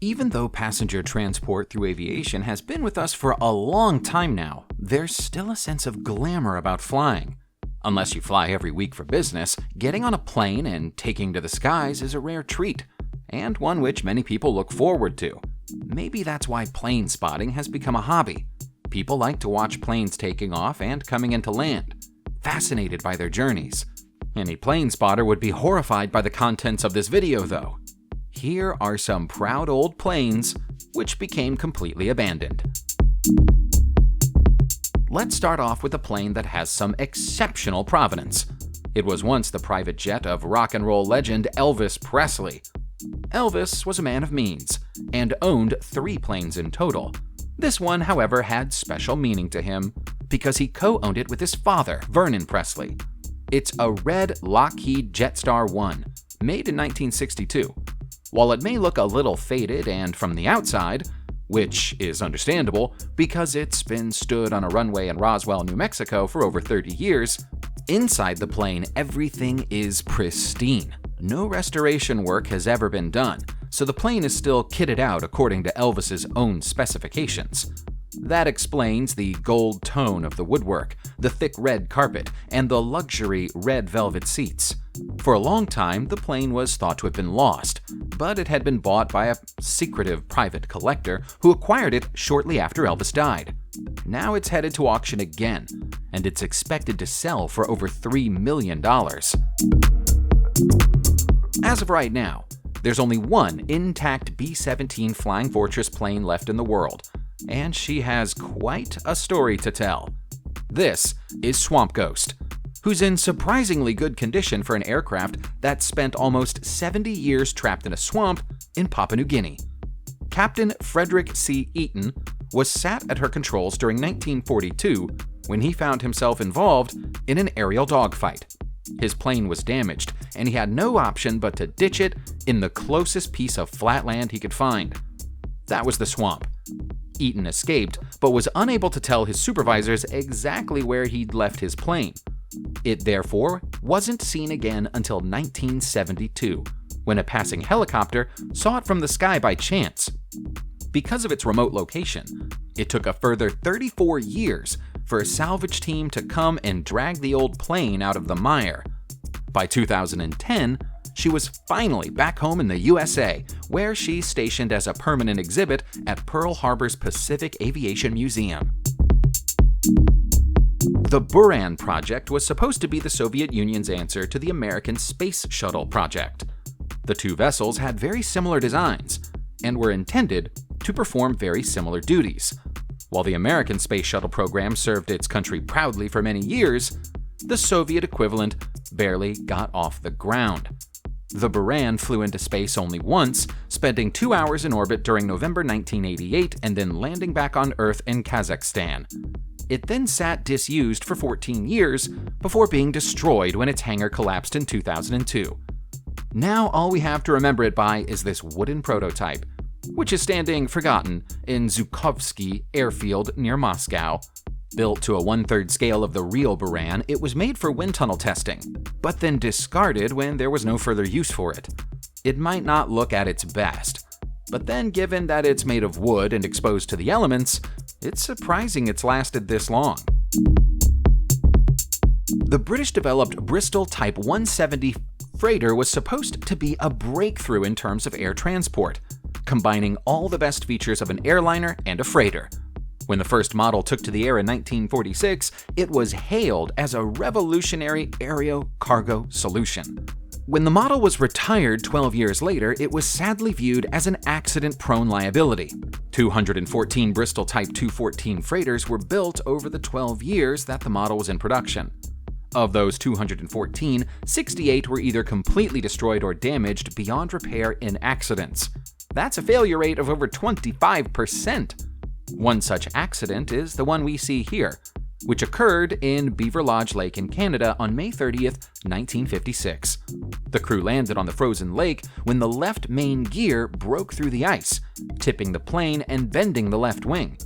Even though passenger transport through aviation has been with us for a long time now, there's still a sense of glamour about flying. Unless you fly every week for business, getting on a plane and taking to the skies is a rare treat, and one which many people look forward to. Maybe that's why plane spotting has become a hobby. People like to watch planes taking off and coming into land, fascinated by their journeys. Any plane spotter would be horrified by the contents of this video, though. Here are some proud old planes which became completely abandoned. Let's start off with a plane that has some exceptional provenance. It was once the private jet of rock and roll legend Elvis Presley. Elvis was a man of means and owned 3 planes in total. This one, however, had special meaning to him because he co-owned it with his father, Vernon Presley. It's a red Lockheed Jetstar 1, made in 1962. While it may look a little faded and from the outside, which is understandable because it's been stood on a runway in Roswell, New Mexico for over 30 years, inside the plane everything is pristine. No restoration work has ever been done, so the plane is still kitted out according to Elvis's own specifications. That explains the gold tone of the woodwork, the thick red carpet, and the luxury red velvet seats. For a long time, the plane was thought to have been lost, but it had been bought by a secretive private collector who acquired it shortly after Elvis died. Now it's headed to auction again, and it's expected to sell for over $3 million. As of right now, there's only one intact B-17 Flying Fortress plane left in the world, and she has quite a story to tell. This is Swamp Ghost, who's in surprisingly good condition for an aircraft that spent almost 70 years trapped in a swamp in Papua New Guinea. Captain Frederick C. Eaton was sat at her controls during 1942 when he found himself involved in an aerial dogfight. His plane was damaged, and he had no option but to ditch it in the closest piece of flat land he could find. That was the swamp. Eaton escaped, but was unable to tell his supervisors exactly where he'd left his plane. It therefore wasn't seen again until 1972, when a passing helicopter saw it from the sky by chance. Because of its remote location, it took a further 34 years for a salvage team to come and drag the old plane out of the mire. By 2010, she was finally back home in the USA, where she's stationed as a permanent exhibit at Pearl Harbor's Pacific Aviation Museum. The Buran project was supposed to be the Soviet Union's answer to the American Space Shuttle project. The two vessels had very similar designs and were intended to perform very similar duties. While the American Space Shuttle program served its country proudly for many years, the Soviet equivalent barely got off the ground. The Buran flew into space only once, spending 2 hours in orbit during November 1988 and then landing back on Earth in Kazakhstan. It then sat disused for 14 years before being destroyed when its hangar collapsed in 2002. Now all we have to remember it by is this wooden prototype, which is standing forgotten in Zhukovsky airfield near Moscow. Built to a 1/3 scale of the real Buran, it was made for wind tunnel testing, but then discarded when there was no further use for it. It might not look at its best, but then given that it's made of wood and exposed to the elements, it's surprising it's lasted this long. The British-developed Bristol Type 170 freighter was supposed to be a breakthrough in terms of air transport, combining all the best features of an airliner and a freighter. When the first model took to the air in 1946, it was hailed as a revolutionary aero cargo solution. When the model was retired 12 years later, it was sadly viewed as an accident-prone liability. 214 Bristol Type 214 freighters were built over the 12 years that the model was in production. Of those 214, 68 were either completely destroyed or damaged beyond repair in accidents. That's a failure rate of over 25%. One such accident is the one we see here, which occurred in Beaver Lodge Lake in Canada on May 30th, 1956. The crew landed on the frozen lake when the left main gear broke through the ice, tipping the plane and bending the left wing.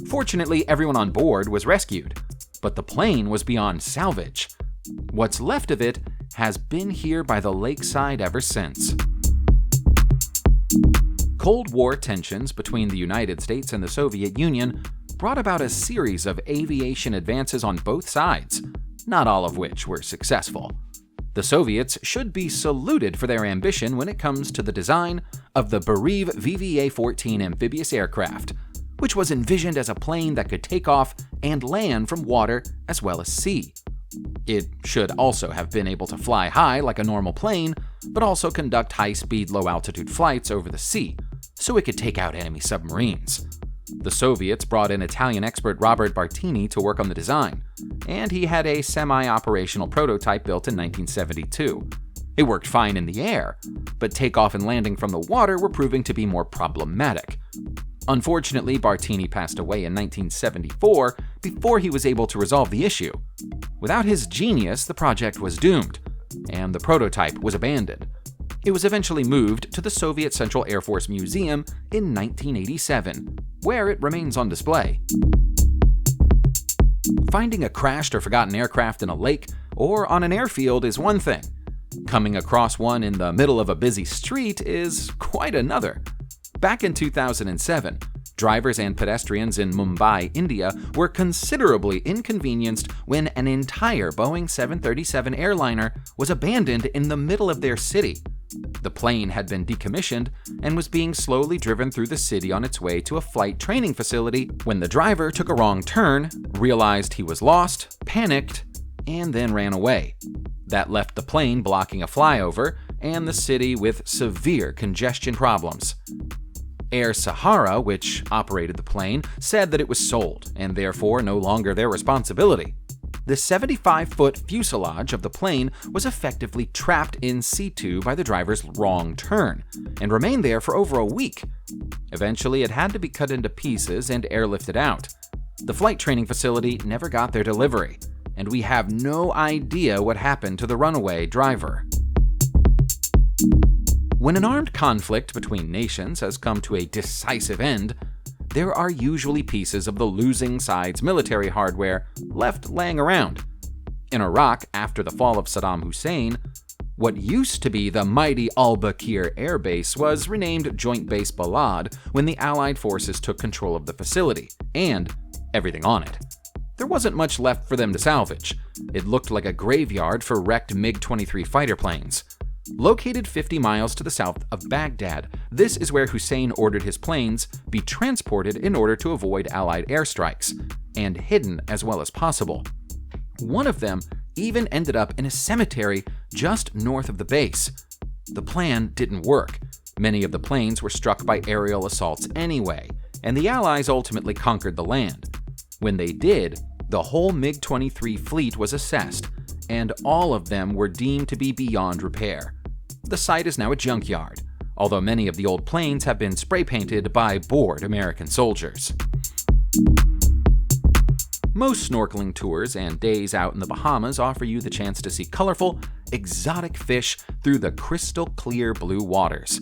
Fortunately, everyone on board was rescued, but the plane was beyond salvage. What's left of it has been here by the lakeside ever since. Cold War tensions between the United States and the Soviet Union brought about a series of aviation advances on both sides, not all of which were successful. The Soviets should be saluted for their ambition when it comes to the design of the Buran VVA-14 amphibious aircraft, which was envisioned as a plane that could take off and land from water as well as sea. It should also have been able to fly high like a normal plane, but also conduct high-speed, low-altitude flights over the sea, so it could take out enemy submarines. The Soviets brought in Italian expert Robert Bartini to work on the design, and he had a semi-operational prototype built in 1972. It worked fine in the air, but takeoff and landing from the water were proving to be more problematic. Unfortunately, Bartini passed away in 1974 before he was able to resolve the issue. Without his genius, the project was doomed, and the prototype was abandoned. It was eventually moved to the Soviet Central Air Force Museum in 1987, where it remains on display. Finding a crashed or forgotten aircraft in a lake or on an airfield is one thing. Coming across one in the middle of a busy street is quite another. Back in 2007, drivers and pedestrians in Mumbai, India, were considerably inconvenienced when an entire Boeing 737 airliner was abandoned in the middle of their city. The plane had been decommissioned and was being slowly driven through the city on its way to a flight training facility when the driver took a wrong turn, realized he was lost, panicked, and then ran away. That left the plane blocking a flyover and the city with severe congestion problems. Air Sahara, which operated the plane, said that it was sold and therefore no longer their responsibility. The 75-foot fuselage of the plane was effectively trapped in situ by the driver's wrong turn and remained there for over a week. Eventually, it had to be cut into pieces and airlifted out. The flight training facility never got their delivery, and we have no idea what happened to the runaway driver. When an armed conflict between nations has come to a decisive end, there are usually pieces of the losing side's military hardware left laying around. In Iraq, after the fall of Saddam Hussein, what used to be the mighty al-Bakir Air Base was renamed Joint Base Balad when the Allied forces took control of the facility, and everything on it. There wasn't much left for them to salvage. It looked like a graveyard for wrecked MiG-23 fighter planes. Located 50 miles to the south of Baghdad, this is where Hussein ordered his planes be transported in order to avoid Allied airstrikes, and hidden as well as possible. One of them even ended up in a cemetery just north of the base. The plan didn't work. Many of the planes were struck by aerial assaults anyway, and the Allies ultimately conquered the land. When they did, the whole MiG-23 fleet was assessed, and all of them were deemed to be beyond repair. The site is now a junkyard, although many of the old planes have been spray-painted by bored American soldiers. Most snorkeling tours and days out in the Bahamas offer you the chance to see colorful, exotic fish through the crystal-clear blue waters.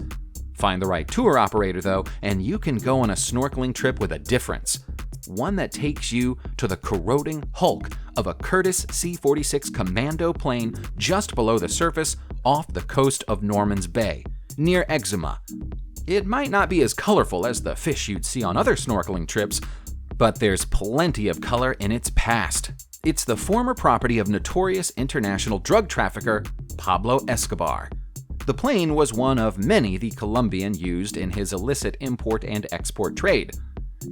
Find the right tour operator, though, and you can go on a snorkeling trip with a difference. One that takes you to the corroding hulk of a Curtiss C46 Commando plane just below the surface off the coast of Norman's Bay, near Exuma. It might not be as colorful as the fish you'd see on other snorkeling trips, but there's plenty of color in its past. It's the former property of notorious international drug trafficker Pablo Escobar. The plane was one of many the Colombian used in his illicit import and export trade.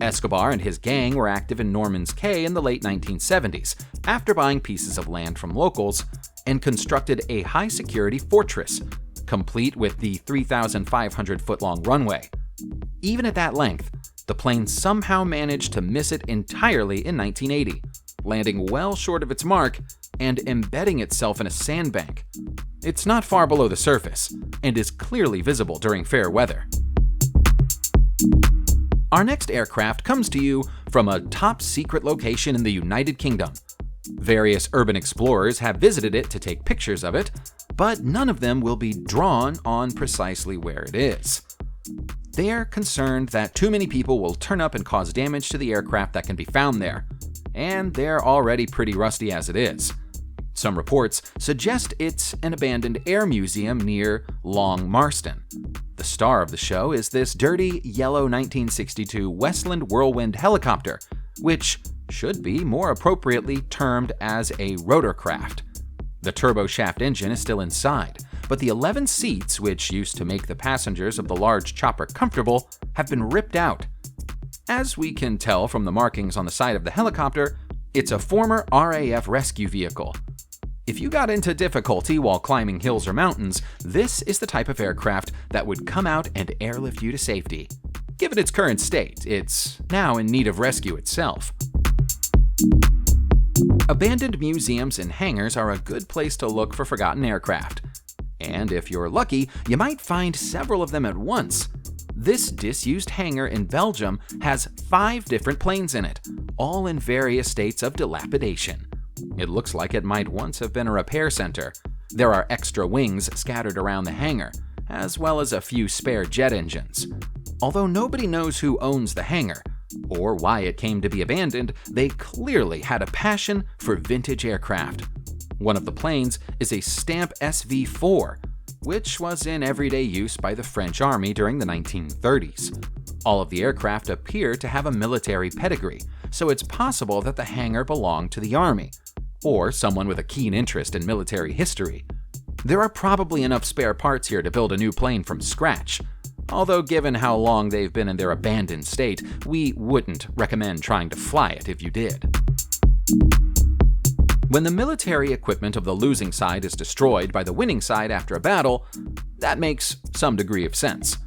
Escobar and his gang were active in Norman's Cay in the late 1970s, after buying pieces of land from locals, and constructed a high-security fortress, complete with the 3,500-foot-long runway. Even at that length, the plane somehow managed to miss it entirely in 1980, landing well short of its mark and embedding itself in a sandbank. It's not far below the surface, and is clearly visible during fair weather. Our next aircraft comes to you from a top-secret location in the United Kingdom. Various urban explorers have visited it to take pictures of it, but none of them will be drawn on precisely where it is. They're concerned that too many people will turn up and cause damage to the aircraft that can be found there, and they're already pretty rusty as it is. Some reports suggest it's an abandoned air museum near Long Marston. The star of the show is this dirty, yellow 1962 Westland whirlwind helicopter, which should be more appropriately termed as a rotorcraft. The turboshaft engine is still inside, but the 11 seats, which used to make the passengers of the large chopper comfortable, have been ripped out. As we can tell from the markings on the side of the helicopter, it's a former RAF rescue vehicle. If you got into difficulty while climbing hills or mountains, this is the type of aircraft that would come out and airlift you to safety. Given its current state, it's now in need of rescue itself. Abandoned museums and hangars are a good place to look for forgotten aircraft. And if you're lucky, you might find several of them at once. This disused hangar in Belgium has 5 different planes in it, all in various states of dilapidation. It looks like it might once have been a repair center. There are extra wings scattered around the hangar, as well as a few spare jet engines. Although nobody knows who owns the hangar, or why it came to be abandoned, they clearly had a passion for vintage aircraft. One of the planes is a Stamp SV-4, which was in everyday use by the French Army during the 1930s. All of the aircraft appear to have a military pedigree, so it's possible that the hangar belonged to the Army, or someone with a keen interest in military history. There are probably enough spare parts here to build a new plane from scratch, although given how long they've been in their abandoned state, we wouldn't recommend trying to fly it if you did. When the military equipment of the losing side is destroyed by the winning side after a battle, that makes some degree of sense.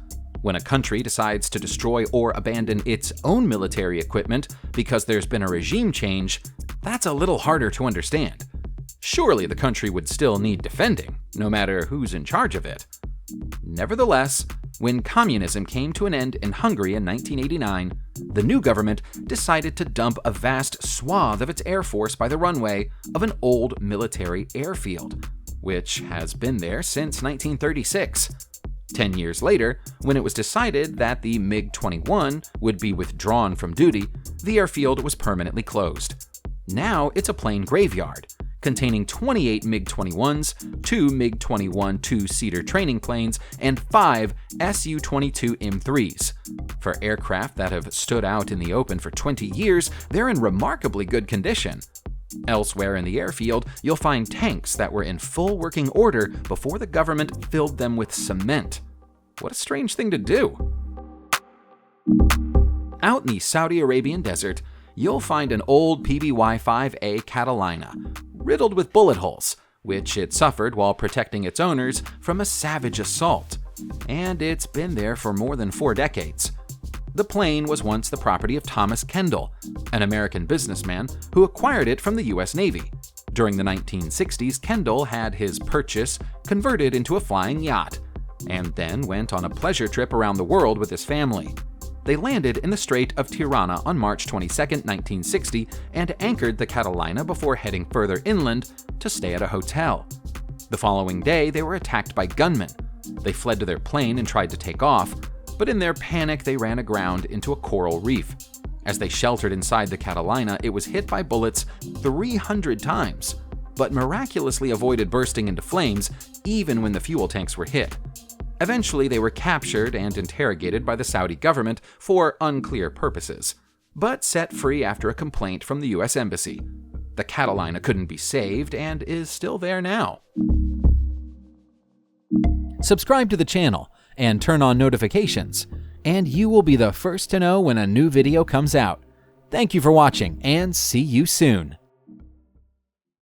When a country decides to destroy or abandon its own military equipment because there's been a regime change, that's a little harder to understand. Surely the country would still need defending, no matter who's in charge of it. Nevertheless, when communism came to an end in Hungary in 1989, the new government decided to dump a vast swath of its air force by the runway of an old military airfield, which has been there since 1936. 10 years later, when it was decided that the MiG-21 would be withdrawn from duty, the airfield was permanently closed. Now it's a plane graveyard, containing 28 MiG-21s, 2 MiG-21 two-seater training planes, and 5 Su-22 M3s. For aircraft that have stood out in the open for 20 years, they're in remarkably good condition. Elsewhere in the airfield, you'll find tanks that were in full working order before the government filled them with cement. What a strange thing to do. Out in the Saudi Arabian desert, you'll find an old PBY-5A Catalina, riddled with bullet holes, which it suffered while protecting its owners from a savage assault, and it's been there for more than 4 decades. The plane was once the property of Thomas Kendall, an American businessman who acquired it from the U.S. Navy. During the 1960s, Kendall had his purchase converted into a flying yacht, and then went on a pleasure trip around the world with his family. They landed in the Strait of Tirana on March 22, 1960, and anchored the Catalina before heading further inland to stay at a hotel. The following day, they were attacked by gunmen. They fled to their plane and tried to take off, but in their panic, they ran aground into a coral reef. As they sheltered inside the Catalina, it was hit by bullets 300 times, but miraculously avoided bursting into flames even when the fuel tanks were hit. Eventually, they were captured and interrogated by the Saudi government for unclear purposes, but set free after a complaint from the U.S. Embassy. The Catalina couldn't be saved and is still there now. Subscribe to the channel and turn on notifications, and you will be the first to know when a new video comes out. Thank you for watching, and see you soon.